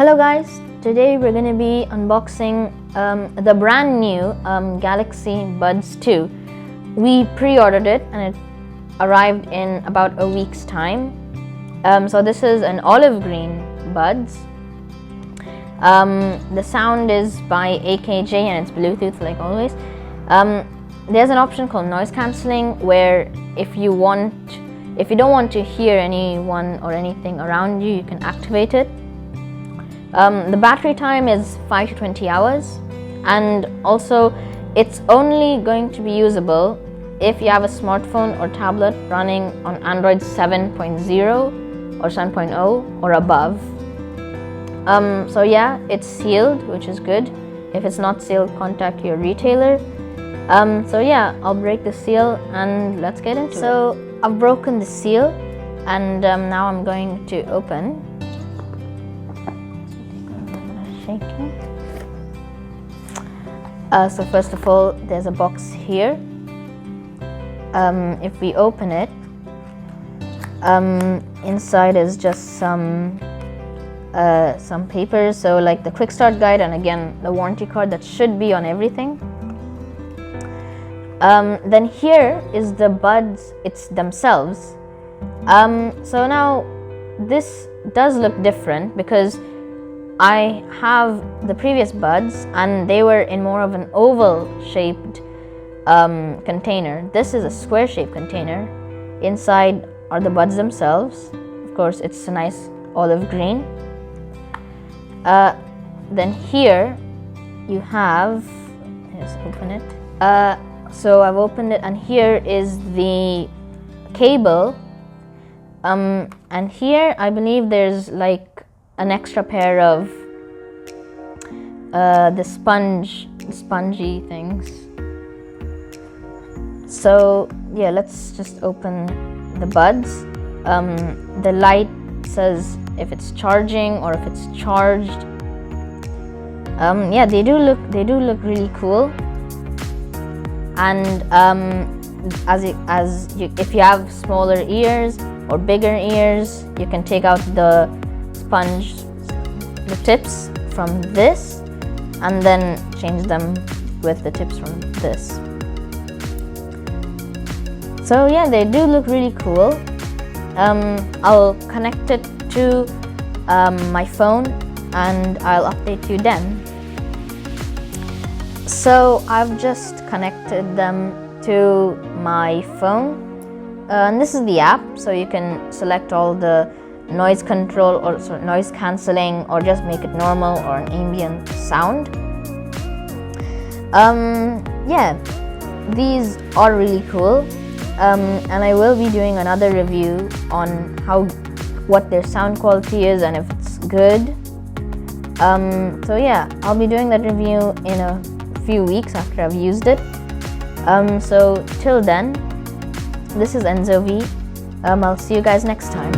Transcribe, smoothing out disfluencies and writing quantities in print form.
Hello guys, today we're going to be unboxing the brand new Galaxy Buds 2. We pre-ordered it and it arrived in about a week's time. So this is an olive green Buds. The sound is by AKJ and it's Bluetooth like always. There's an option called noise cancelling where if you don't want to hear anyone or anything around you, you can activate it. The battery time is 5 to 20 hours, and also it's only going to be usable if you have a smartphone or tablet running on Android 7.0 or 7.0 or above. So yeah, it's sealed, which is good. If it's not sealed, contact your retailer. So yeah, I'll break the seal and let's get into it. So I've broken the seal and now I'm going to open. Shaking. So first of all, there's a box here. If we open it, inside is just some papers, so like the quick start guide and again the warranty card that should be on everything. Then here is the buds themselves. So now this does look different because I have the previous buds and they were in more of an oval shaped container. This is a square shaped container. Inside are the buds themselves. Of course, it's a nice olive green. Then here you have, let's open it. So I've opened it and here is the cable. And here I believe there's like an extra pair of the spongy things. So yeah, let's just open the buds. The light says if it's charging or if it's charged. Yeah, they do look really cool. And if you have smaller ears or bigger ears, you can take out the tips from this and then change them with the tips from this. So yeah, they do look really cool. I'll connect it to my phone and I'll update you then. So I've just connected them to my phone, and this is the app, so you can select all the noise control or noise cancelling or just make it normal or an ambient sound. Yeah, these are really cool, and I will be doing another review on what their sound quality is and if it's good. So yeah, I'll be doing that review in a few weeks after I've used it. So till then, this is Enzo V. I'll see you guys next time.